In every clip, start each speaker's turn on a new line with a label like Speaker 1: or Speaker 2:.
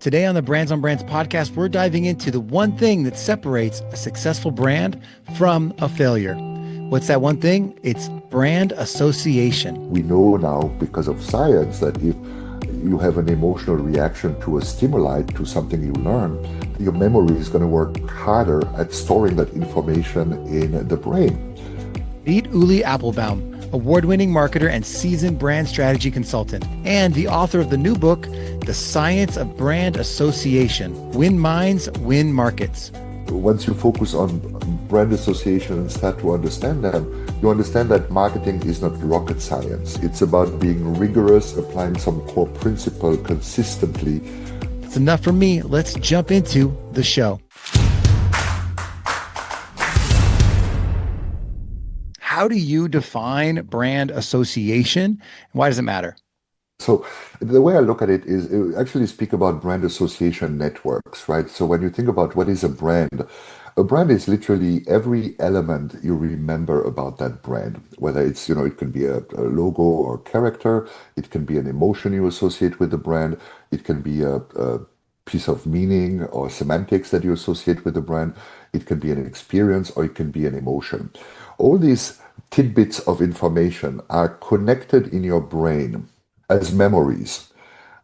Speaker 1: Today on the Brands on Brands podcast, we're diving into the one thing that separates a successful brand from a failure. What's that one thing? It's brand association.
Speaker 2: We know now because of science that if you have an emotional reaction to a stimuli, to something you learn, your memory is going to work harder at storing that information in the brain.
Speaker 1: Meet Ulli Appelbaum, award-winning marketer and seasoned brand strategy consultant, and the author of the new book, The Science of Brand Association, Win Minds, Win Markets.
Speaker 2: Once you focus on brand association and start to understand them, you understand that marketing is not rocket science. It's about being rigorous, applying some core principle consistently.
Speaker 1: That's enough from me. Let's jump into the show. How do you define brand association, and why does it matter?
Speaker 2: So the way I look at it is actually speak about brand association networks, right? So when you think about what is a brand is literally every element you remember about that brand, whether it's, it can be a logo or character, it can be an emotion you associate with the brand, it can be a piece of meaning or semantics that you associate with the brand, it can be an experience, or it can be an emotion. All these tidbits of information are connected in your brain as memories.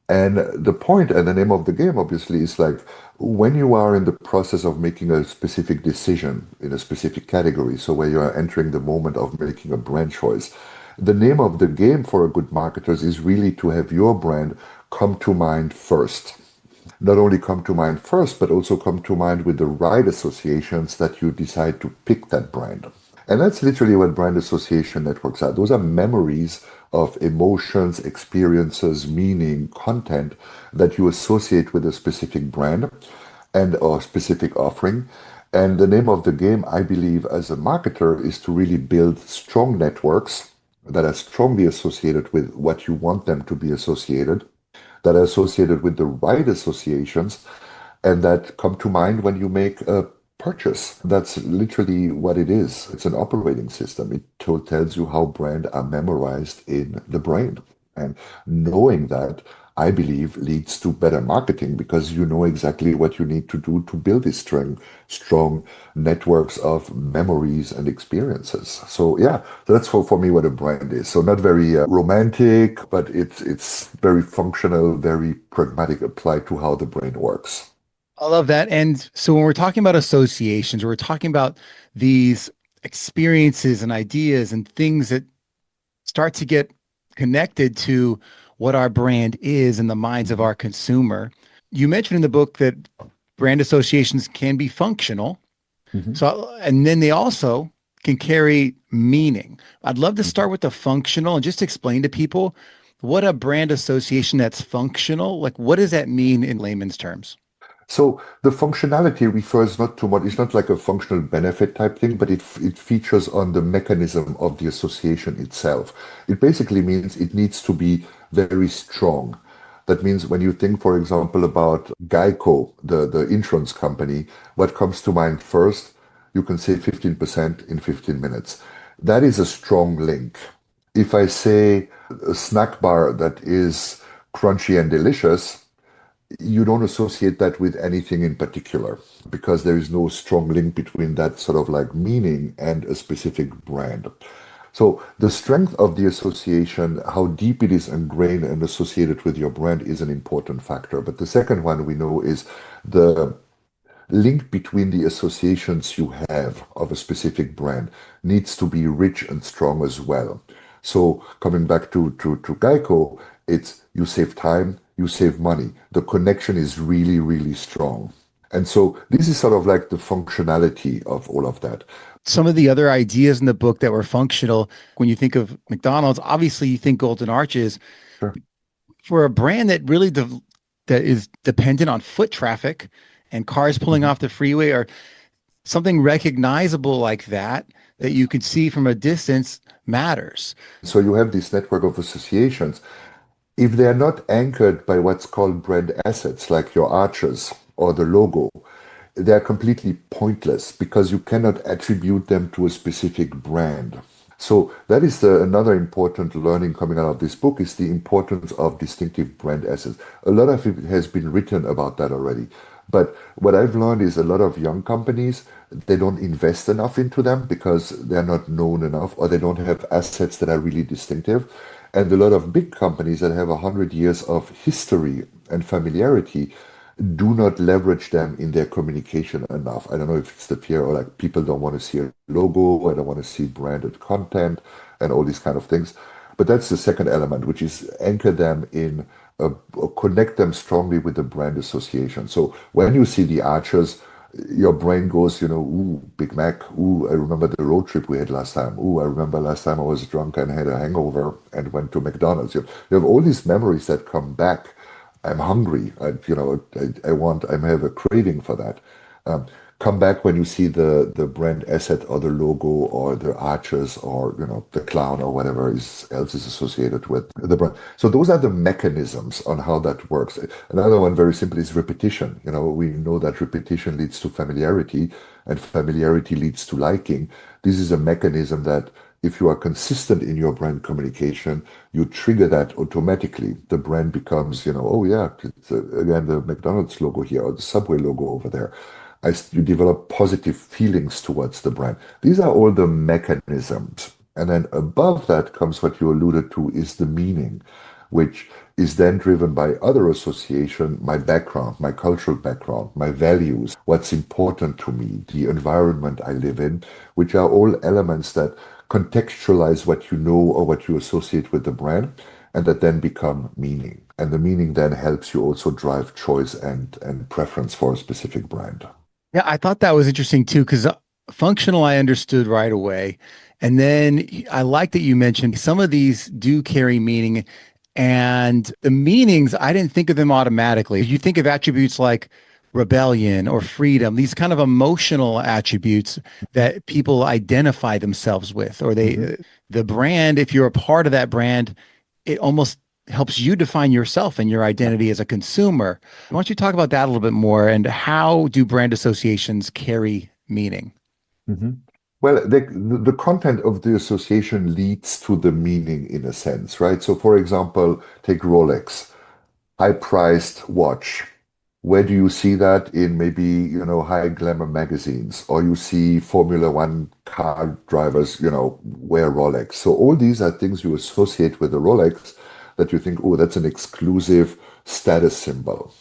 Speaker 2: And the point and the name of the game, obviously, is like when you are in the process of making a specific decision in a specific category, so where you are entering the moment of making a brand choice, the name of the game for a good marketer is really to have your brand come to mind first. Not only come to mind first, but also come to mind with the right associations that you decide to pick that brand. And that's literally what brand association networks are. Those are memories of emotions, experiences, meaning, content that you associate with a specific brand and or specific offering. And the name of the game, I believe, as a marketer, is to really build strong networks that are strongly associated with what you want them to be associated, that are associated with the right associations, and that come to mind when you make a purchase. That's literally what it is. It's an operating system. It tells you how brands are memorized in the brain. And knowing that, I believe, leads to better marketing because you know exactly what you need to do to build these strong networks of memories and experiences. So yeah, that's for me what a brand is. So not very romantic, but it's very functional, very pragmatic, applied to how the brain works.
Speaker 1: I love that. And so when we're talking about associations, we're talking about these experiences and ideas and things that start to get connected to what our brand is in the minds of our consumer. You mentioned in the book that brand associations can be functional.
Speaker 2: Mhm.
Speaker 1: So, and then they also can carry meaning. I'd love to start with the functional and just explain to people what a brand association that's functional, like what does that mean in layman's terms?
Speaker 2: So the functionality refers not to what it's not like a functional benefit type thing, but it features on the mechanism of the association itself. It basically means it needs to be very strong. That means when you think, for example, about Geico, the insurance company, what comes to mind first, you can say 15% in 15 minutes. That is a strong link. If I say a snack bar that is crunchy and delicious, you don't associate that with anything in particular because there is no strong link between that sort of like meaning and a specific brand. So the strength of the association, how deep it is ingrained and associated with your brand is an important factor. But the second one we know is the link between the associations you have of a specific brand needs to be rich and strong as well. So coming back to Geico, it's you save time, you save money. The connection is really, really strong. And so this is sort of like the functionality of all of that.
Speaker 1: Some of the other ideas in the book that were functional, when you think of McDonald's, obviously you think Golden Arches.
Speaker 2: Sure.
Speaker 1: For a brand that really that is dependent on foot traffic and cars pulling
Speaker 2: Mhm.
Speaker 1: off the freeway or something recognizable like that, that you can see from a distance matters.
Speaker 2: So you have this network of associations. If they are not anchored by what's called brand assets, like your arches or the logo, they are completely pointless because you cannot attribute them to a specific brand. So that is another important learning coming out of this book is the importance of distinctive brand assets. A lot of it has been written about that already. But what I've learned is a lot of young companies, they don't invest enough into them because they're not known enough or they don't have assets that are really distinctive. And a lot of big companies that have 100 years of history and familiarity do not leverage them in their communication enough. I don't know if it's the fear or like people don't want to see a logo, I don't want to see branded content and all these kind of things. But that's the second element, which is anchor them in, or connect them strongly with the brand association. So when you see the Archers, your brain goes, ooh, Big Mac. Ooh, I remember the road trip we had last time. Ooh, I remember last time I was drunk and had a hangover and went to McDonald's. You have all these memories that come back. I'm hungry. I want. I have a craving for that. Um, Come back when you see the brand asset or the logo or the arches or the clown or whatever else is associated with the brand. So those are the mechanisms on how that works. Another one very simple is repetition. We know that repetition leads to familiarity and familiarity leads to liking. This is a mechanism that if you are consistent in your brand communication, you trigger that automatically. The brand becomes, oh yeah, it's, again, the McDonald's logo here or the Subway logo over there. You develop positive feelings towards the brand. These are all the mechanisms. And then above that comes what you alluded to is the meaning, which is then driven by other association, my background, my cultural background, my values, what's important to me, the environment I live in, which are all elements that contextualize what you know or what you associate with the brand, and that then become meaning. And the meaning then helps you also drive choice and preference for a specific brand.
Speaker 1: Yeah, I thought that was interesting too, because functional I understood right away. And then I like that you mentioned some of these do carry meaning. And the meanings, I didn't think of them automatically. You think of attributes like rebellion or freedom, these kind of emotional attributes that people identify themselves with, or
Speaker 2: Mhm.
Speaker 1: the brand, if you're a part of that brand, it almost helps you define yourself and your identity as a consumer. Why don't you talk about that a little bit more and how do brand associations carry meaning?
Speaker 2: Mhm. Well, the content of the association leads to the meaning in a sense, right? So, for example, take Rolex, high-priced watch. Where do you see that in maybe, high glamour magazines, or you see Formula One car drivers, wear Rolex. So all these are things you associate with the Rolex that you think, oh, that's an exclusive status symbol,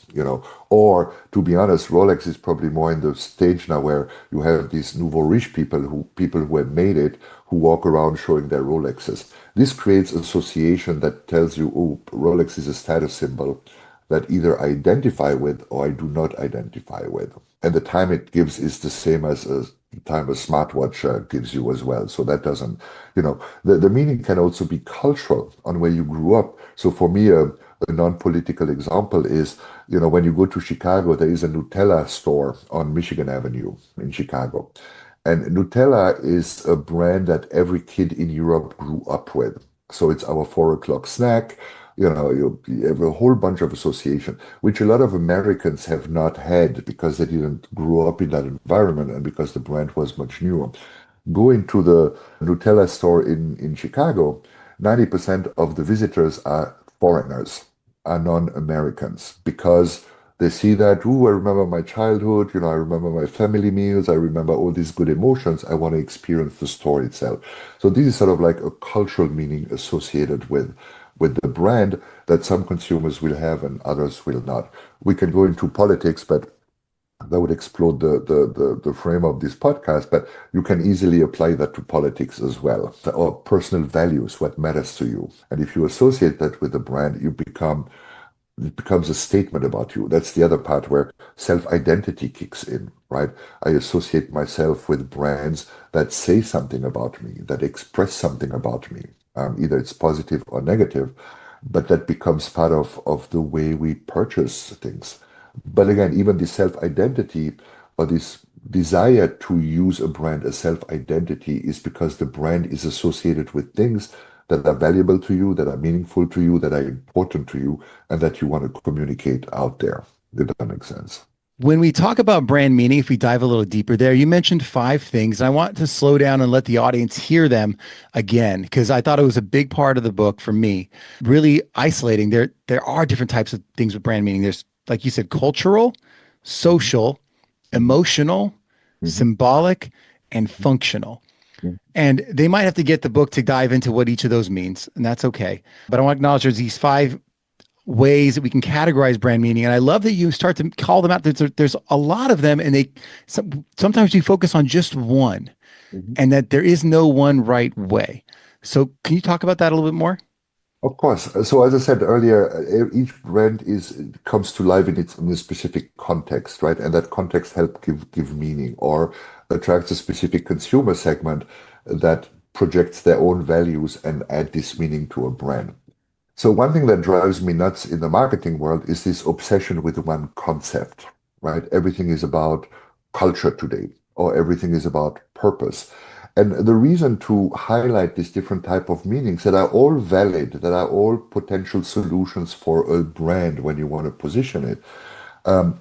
Speaker 2: Or to be honest, Rolex is probably more in the stage now where you have these nouveau riche people who have made it, who walk around showing their Rolexes. This creates association that tells you, oh, Rolex is a status symbol that either I identify with or I do not identify with. And the time it gives is the same as the time a smartwatch gives you as well. So that doesn't, the meaning can also be cultural on where you grew up. So for me, a non-political example is, when you go to Chicago, there is a Nutella store on Michigan Avenue in Chicago. And Nutella is a brand that every kid in Europe grew up with. So it's our 4 o'clock snack. You have a whole bunch of association, which a lot of Americans have not had because they didn't grow up in that environment and because the brand was much newer. Go into the Nutella store in Chicago, 90% of the visitors are foreigners, are non-Americans, because they see that, ooh, I remember my childhood, I remember my family meals, I remember all these good emotions, I want to experience the store itself. So this is sort of like a cultural meaning associated with the brand that some consumers will have and others will not. We can go into politics, but that would explode the frame of this podcast, but you can easily apply that to politics as well, or personal values, what matters to you. And if you associate that with the brand, it becomes a statement about you. That's the other part where self-identity kicks in, right? I associate myself with brands that say something about me, that express something about me. Either it's positive or negative, but that becomes part of the way we purchase things. But again, even the self-identity or this desire to use a brand as self-identity is because the brand is associated with things that are valuable to you, that are meaningful to you, that are important to you, and that you want to communicate out there. Did that make sense?
Speaker 1: When we talk about brand meaning, if we dive a little deeper there, you mentioned five things. And I want to slow down and let the audience hear them again, because I thought it was a big part of the book for me, really isolating. There are different types of things with brand meaning. There's, like you said, cultural,
Speaker 2: Mhm,
Speaker 1: social,
Speaker 2: mhm,
Speaker 1: emotional,
Speaker 2: mhm,
Speaker 1: symbolic, and functional.
Speaker 2: mhm,
Speaker 1: And they might have to get the book to dive into what each of those means, and that's okay. But I want to acknowledge there's these five ways that we can categorize brand meaning. And I love that you start to call them out. There's a lot of them, and sometimes you focus on just one,
Speaker 2: mhm.
Speaker 1: and that there is no one right way. So, can you talk about that a little bit more?
Speaker 2: Of course. So as I said earlier, each brand is comes to life in a specific context, right? And that context help give meaning or attracts a specific consumer segment that projects their own values and add this meaning to a brand. So one thing that drives me nuts in the marketing world is this obsession with one concept, right? Everything is about culture today, or everything is about purpose. And the reason to highlight these different type of meanings that are all valid, that are all potential solutions for a brand when you want to position it, um,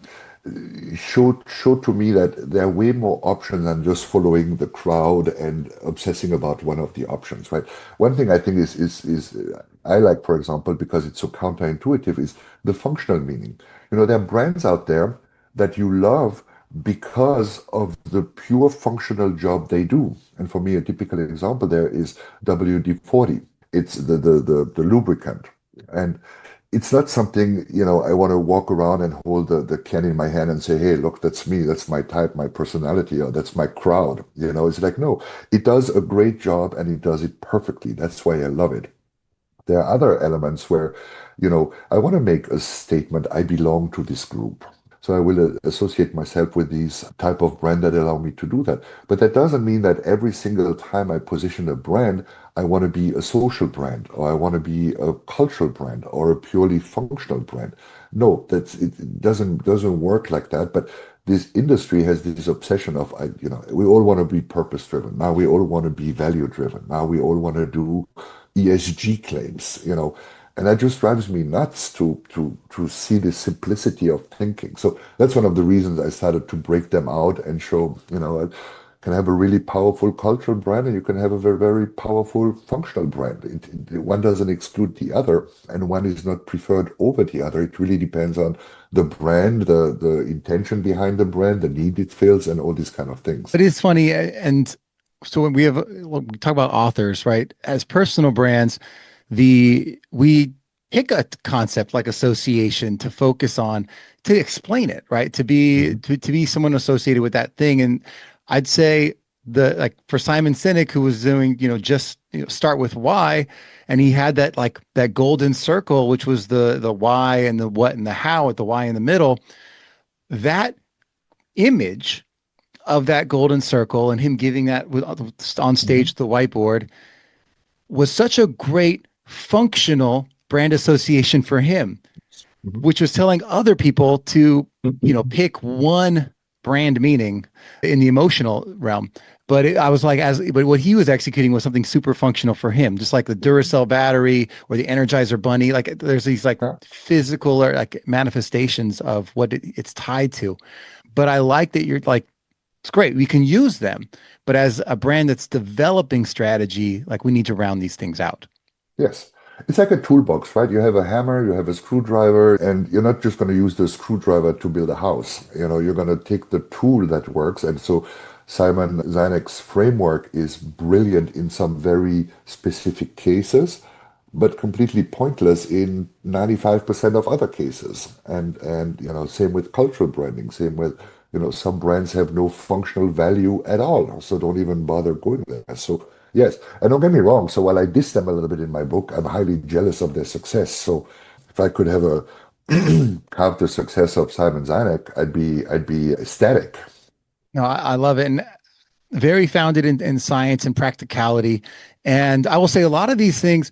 Speaker 2: showed to me that there are way more options than just following the crowd and obsessing about one of the options, right? One thing I think is I like, for example, because it's so counterintuitive, is the functional meaning. You know, there are brands out there that you love because of the pure functional job they do. And for me, a typical example there is WD-40. It's the lubricant. And it's not something, you know, I want to walk around and hold the can in my hand and say, hey, look, that's me, that's my type, my personality, or that's my crowd. You know, it's like, no, it does a great job and it does it perfectly. That's why I love it. There are other elements where, you know, I want to make a statement, I belong to this group. So I will associate myself with these type of brand that allow me to do that. But that doesn't mean that every single time I position a brand, I want to be a social brand or I want to be a cultural brand or a purely functional brand. No, it doesn't work like that. But this industry has this obsession of, you know, we all want to be purpose driven. Now we all want to be value driven. Now we all want to do ESG claims, you know, and that just drives me nuts to see the simplicity of thinking. So that's one of the reasons I started to break them out and show, you know, can have a really powerful cultural brand and you can have a very, very powerful functional brand. One doesn't exclude the other and one is not preferred over the other. It really depends on the brand, the intention behind the brand, the need it fills, and all these kind of things.
Speaker 1: It is funny, and so when we talk about authors, right? As personal brands, the we pick a concept like association to focus on to explain it, right?
Speaker 2: Mhm,
Speaker 1: To be someone associated with that thing, and I'd say the like for Simon Sinek, who was doing, just start with why, and he had that like that golden circle, which was the why and the what and the how at the why in the middle. That image of that golden circle and him giving that on
Speaker 2: mhm,
Speaker 1: stage the whiteboard was such a great functional brand association for him,
Speaker 2: mhm.
Speaker 1: which was telling other people to, pick one brand meaning in the emotional realm. I was like, but what he was executing was something super functional for him, just like the Duracell battery or the Energizer Bunny. Like there's these like
Speaker 2: Yeah.
Speaker 1: physical or like manifestations of what it's tied to. But I like that you're like, it's great. We can use them, but as a brand that's developing strategy, like we need to round these things out.
Speaker 2: Yes. It's like a toolbox, right? You have a hammer, you have a screwdriver, and you're not just going to use the screwdriver to build a house. You know, you're going to take the tool that works. And so Simon Sinek's framework is brilliant in some very specific cases, but completely pointless in 95% of other cases. And you know, same with cultural branding, same with, you know, some brands have no functional value at all, so don't even bother going there. So yes, and don't get me wrong. So while I diss them a little bit in my book, I'm highly jealous of their success. So if I could have a have the success of Simon Sinek, I'd be ecstatic.
Speaker 1: No, I love it. And very founded in science and practicality. And I will say a lot of these things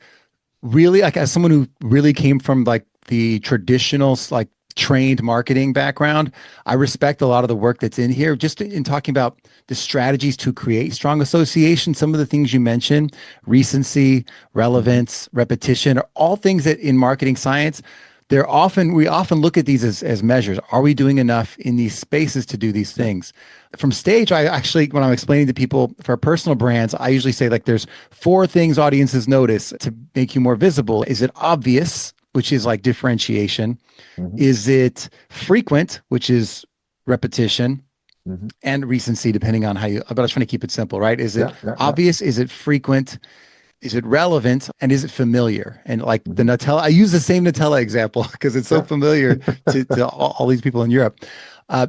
Speaker 1: really, like as someone who really came from like the traditional, like trained marketing background, I respect a lot of the work that's in here. Just in talking about the strategies to create strong association, some of the things you mentioned, recency,
Speaker 2: Mhm,
Speaker 1: relevance, repetition, are all things that in marketing science, we often look at these as measures. Are we doing enough in these spaces to do these things? From stage, I actually, when I'm explaining to people for personal brands, I usually say like there's four things audiences notice to make you more visible. Is it obvious, which is like differentiation?
Speaker 2: Hmm.
Speaker 1: Is it frequent, which is repetition?
Speaker 2: Hmm.
Speaker 1: And recency, depending on how you, but I was trying to keep it simple, right? Is it
Speaker 2: Yeah, yeah, yeah.
Speaker 1: obvious? Is it frequent? Is it relevant? And is it familiar? And like the
Speaker 2: Hmm.
Speaker 1: Nutella, I use the same Nutella example because it's so
Speaker 2: Yeah.
Speaker 1: familiar to all these people in Europe.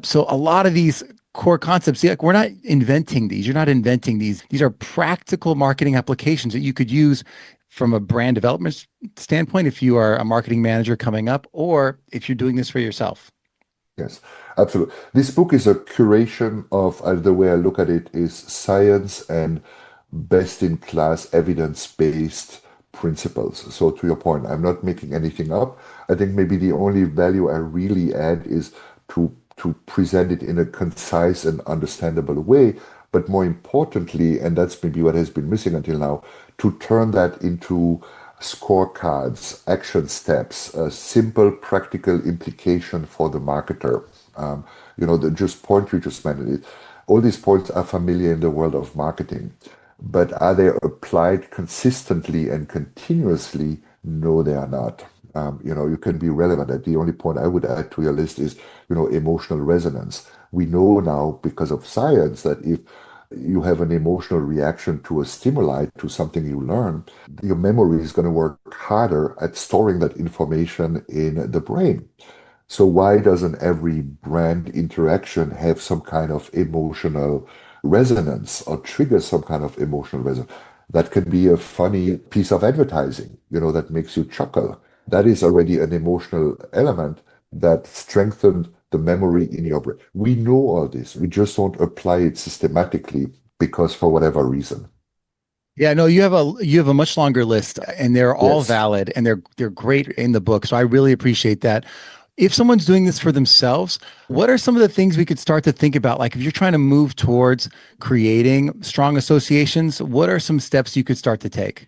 Speaker 1: So a lot of these core concepts, like we're not inventing these. You're not inventing these. These are practical marketing applications that you could use from a brand development standpoint if you are a marketing manager coming up, or if you're doing this for yourself.
Speaker 2: Yes, absolutely. This book is a curation of, the way I look at it is science and best-in-class evidence-based principles. So to your point, I'm not making anything up. I think maybe the only value I really add is to present it in a concise and understandable way, but more importantly, and that's maybe what has been missing until now, to turn that into scorecards, action steps, a simple practical implication for the marketer. The just point you just mentioned it. All these points are familiar in the world of marketing, but are they applied consistently and continuously? No, they are not. You can be relevant. The only point I would add to your list is, emotional resonance. We know now because of science that if you have an emotional reaction to a stimuli, to something you learn, your memory is going to work harder at storing that information in the brain. So why doesn't every brand interaction have some kind of emotional resonance or trigger some kind of emotional resonance? That can be a funny piece of advertising, that makes you chuckle. That is already an emotional element that strengthened the memory in your brain. We know all this. We just don't apply it systematically because for whatever reason.
Speaker 1: Yeah, no, you have a much longer list and they're all
Speaker 2: Yes.
Speaker 1: valid and they're great in the book. So I really appreciate that. If someone's doing this for themselves, what are some of the things we could start to think about? Like if you're trying to move towards creating strong associations, what are some steps you could start to take?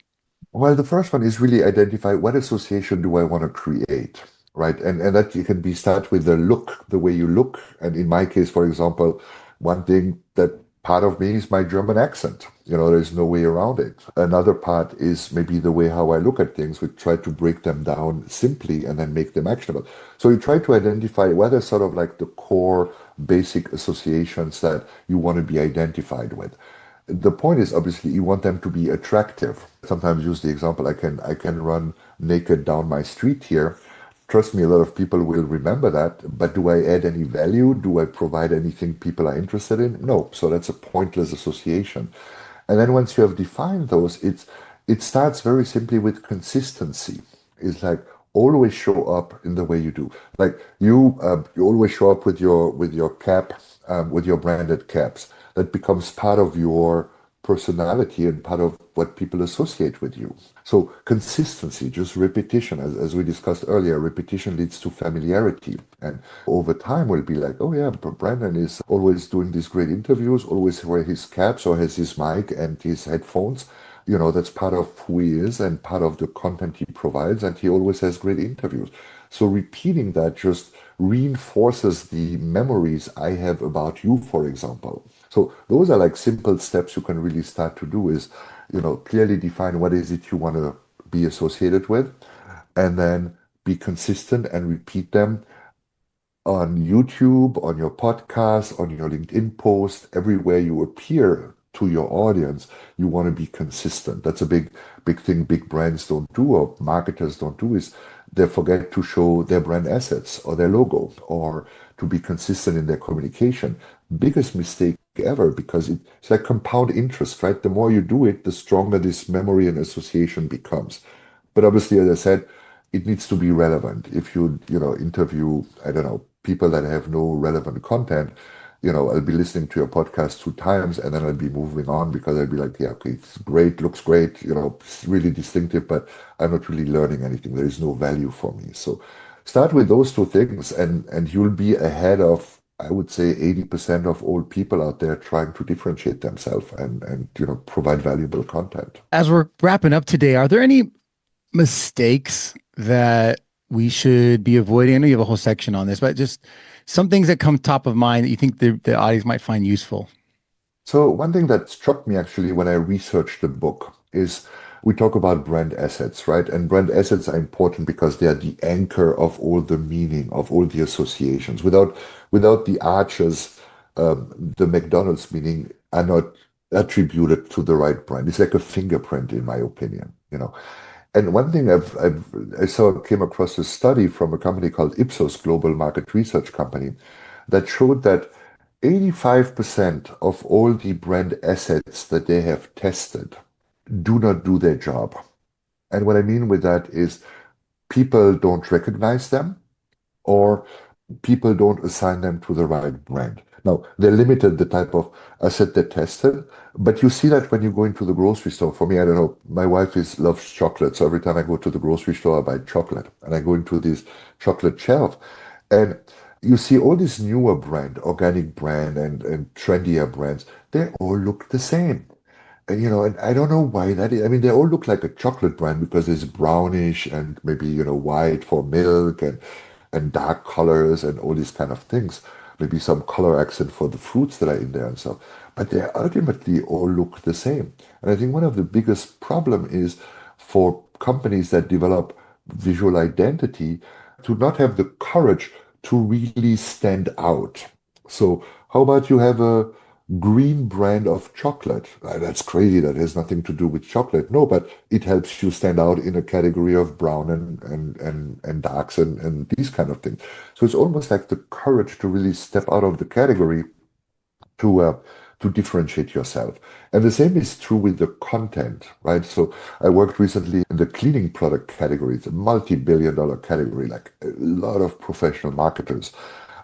Speaker 2: Well, the first one is really identify what association do I want to create, right? And that you can be start with the look, the way you look. And in my case, for example, one thing that part of me is my German accent. There's no way around it. Another part is maybe the way how I look at things. We try to break them down simply and then make them actionable. So you try to identify what are sort of like the core basic associations that you want to be identified with. The point is obviously you want them to be attractive. Sometimes use the example I can run naked down my street here. Trust me, a lot of people will remember that, but do I add any value? Do I provide anything people are interested in? No. So that's a pointless association. And then once you have defined those, it starts very simply with consistency. It's like always show up in the way you do. Like you always show up with your cap, with your branded caps. That becomes part of your personality and part of what people associate with you. So consistency, just repetition, as we discussed earlier, repetition leads to familiarity. And over time, we'll be like, oh yeah, Brandon is always doing these great interviews, always wear his caps or has his mic and his headphones. That's part of who he is and part of the content he provides, and he always has great interviews. So repeating that just reinforces the memories I have about you, for example. So those are like simple steps you can really start to do is, clearly define what is it you want to be associated with, and then be consistent and repeat them on YouTube, on your podcast, on your LinkedIn post, everywhere you appear to your audience, you want to be consistent. That's a big thing big brands don't do or marketers don't do is they forget to show their brand assets or their logo or to be consistent in their communication. Biggest mistake ever because it's like compound interest, right? The more you do it, the stronger this memory and association becomes. But obviously, as I said, it needs to be relevant. If you interview, I don't know, people that have no relevant content, I'll be listening to your podcast 2 times and then I'll be moving on because I'll be like, yeah, okay, it's great, looks great, it's really distinctive, but I'm not really learning anything. There is no value for me. So start with those two things and you'll be ahead of, I would say, 80% of all people out there trying to differentiate themselves and provide valuable content.
Speaker 1: As we're wrapping up today, are there any mistakes that we should be avoiding? I know you have a whole section on this, but just some things that come top of mind that you think the audience might find useful.
Speaker 2: So one thing that struck me actually when I researched the book is we talk about brand assets, right? And brand assets are important because they are the anchor of all the meaning, of all the associations. Without the arches, the McDonald's meaning are not attributed to the right brand. It's like a fingerprint, in my opinion, you know. And one thing I saw came across a study from a company called Ipsos Global Market Research Company that showed that 85% of all the brand assets that they have tested do not do their job. And what I mean with that is people don't recognize them or people don't assign them to the right brand. Now, they limited the type of asset they tested, but you see that when you go into the grocery store. For me, I don't know, my wife loves chocolate, so every time I go to the grocery store, I buy chocolate, and I go into this chocolate shelf, and you see all these newer brand, organic brand, and trendier brands. They all look the same. And I don't know why that is. I mean, they all look like a chocolate brand because it's brownish and maybe, white for milk and dark colors and all these kind of things. Maybe some color accent for the fruits that are in there and stuff. But they ultimately all look the same. And I think one of the biggest problem is for companies that develop visual identity to not have the courage to really stand out. So how about you have a green brand of chocolate? That's crazy. That has nothing to do with chocolate. No, but it helps you stand out in a category of brown and darks and these kind of things. So it's almost like the courage to really step out of the category to uh, to differentiate yourself. And the same is true with the content, right? So I worked recently in the cleaning product category. It's a multi-billion dollar category, like a lot of professional marketers.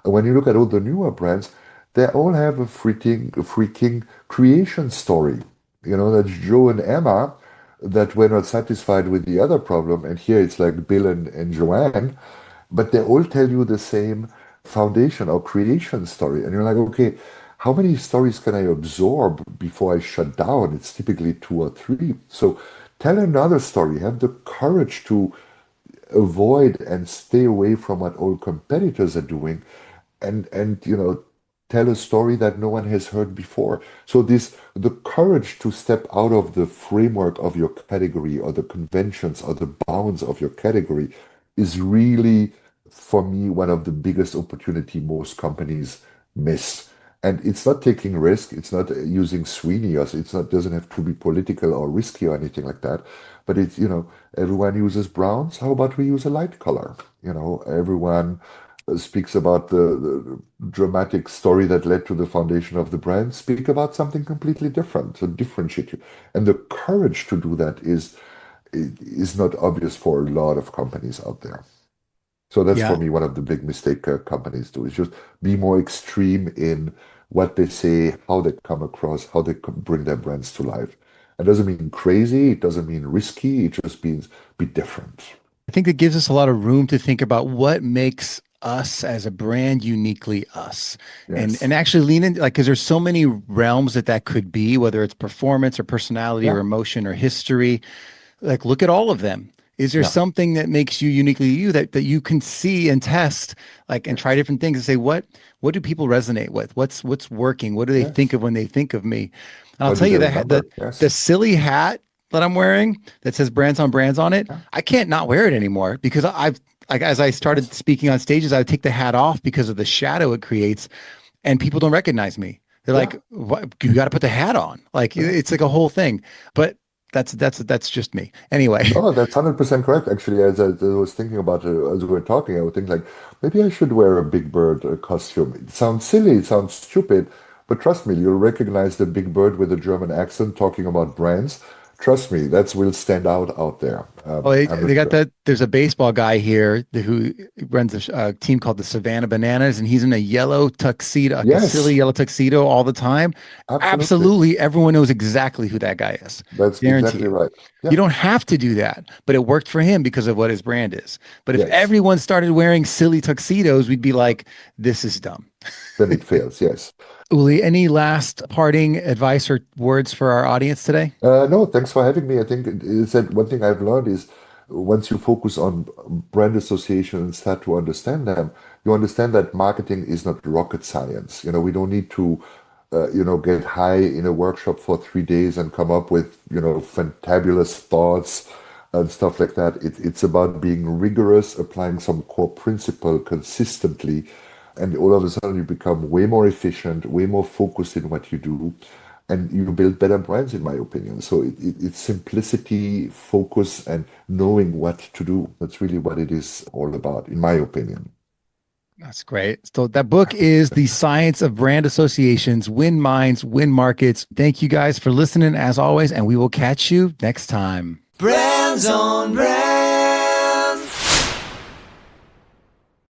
Speaker 2: And when you look at all the newer brands, they all have a freaking creation story. That's Joe and Emma that were not satisfied with the other problem. And here it's like Bill and Joanne, but they all tell you the same foundation or creation story. And you're like, okay, how many stories can I absorb before I shut down? It's typically two or three. So tell another story. Have the courage to avoid and stay away from what all competitors are doing and tell a story that no one has heard before. So the courage to step out of the framework of your category or the conventions or the bounds of your category is really, for me, one of the biggest opportunity most companies miss. And it's not taking risk. It's not using Sweeney, or it's not doesn't have to be political or risky or anything like that. But everyone uses browns. How about we use a light color? Everyone speaks about the dramatic story that led to the foundation of the brand. Speak about something completely different, so differentiate you. And the courage to do that is not obvious for a lot of companies out there. So that's for
Speaker 1: Yeah.
Speaker 2: me one of the big mistake companies do is just be more extreme in what they say, how they come across, how they bring their brands to life. It doesn't mean crazy, it doesn't mean risky, it just means be different.
Speaker 1: I think it gives us a lot of room to think about what makes us as a brand uniquely us and
Speaker 2: Yes.
Speaker 1: actually lean into like because there's so many realms that could be, whether it's performance or personality or
Speaker 2: Yeah.
Speaker 1: emotion or history. Like look at all of them. Is there
Speaker 2: Yeah.
Speaker 1: something that makes you uniquely you that you can see and test like and try
Speaker 2: Yes.
Speaker 1: different things and say what do people resonate with? What's working? What do they think
Speaker 2: Yes.
Speaker 1: of when they think of me? And I'll
Speaker 2: What do
Speaker 1: tell you
Speaker 2: they
Speaker 1: that
Speaker 2: remember?
Speaker 1: the
Speaker 2: Yes.
Speaker 1: silly hat that I'm wearing that says brands on it,
Speaker 2: Yeah.
Speaker 1: I can't not wear it anymore because I've like as I started
Speaker 2: Yes.
Speaker 1: speaking on stages, I would take the hat off because of the shadow it creates and people don't recognize me. They're like,
Speaker 2: Yeah.
Speaker 1: what? You got to put the hat on. Like
Speaker 2: Yeah.
Speaker 1: it's like a whole thing. But that's just me. Anyway,
Speaker 2: No, that's 100% correct. Actually, as I was thinking about it, as we were talking, I would think like maybe I should wear a Big Bird costume. It sounds silly, it sounds stupid, but trust me, you'll recognize the Big Bird with a German accent talking about brands. Trust me, that will stand out there.
Speaker 1: oh,
Speaker 2: I'm
Speaker 1: they
Speaker 2: not
Speaker 1: got
Speaker 2: sure.
Speaker 1: that. There's a baseball guy here who runs a team called the Savannah Bananas, and he's in a yellow tuxedo, like a silly
Speaker 2: Yes,
Speaker 1: yellow tuxedo all the time.
Speaker 2: absolutely.
Speaker 1: Absolutely, everyone knows exactly who that guy is.
Speaker 2: That's
Speaker 1: Guarantee
Speaker 2: exactly
Speaker 1: you.
Speaker 2: right.
Speaker 1: You
Speaker 2: Yeah.
Speaker 1: don't have to do that, but it worked for him because of what his brand is. But if
Speaker 2: Yes.
Speaker 1: everyone started wearing silly tuxedos, we'd be like, this is dumb.
Speaker 2: Then it fails. Yes.
Speaker 1: Uli, any last parting advice or words for our audience today?
Speaker 2: No, thanks for having me. I think is that one thing I've learned is once you focus on brand association and start to understand them, you understand that marketing is not rocket science. We don't need to, get high in a workshop for 3 days and come up with, fantabulous thoughts and stuff like that. It's about being rigorous, applying some core principle consistently, and all of a sudden you become way more efficient, way more focused in what you do, and you build better brands, in my opinion. So it's simplicity, focus, and knowing what to do. That's really what it is all about, in my opinion.
Speaker 1: That's great. So that book is The Science of Brand Associations, Win Minds, Win Markets. Thank you guys for listening as always, and we will catch you next time. Brands on Brand.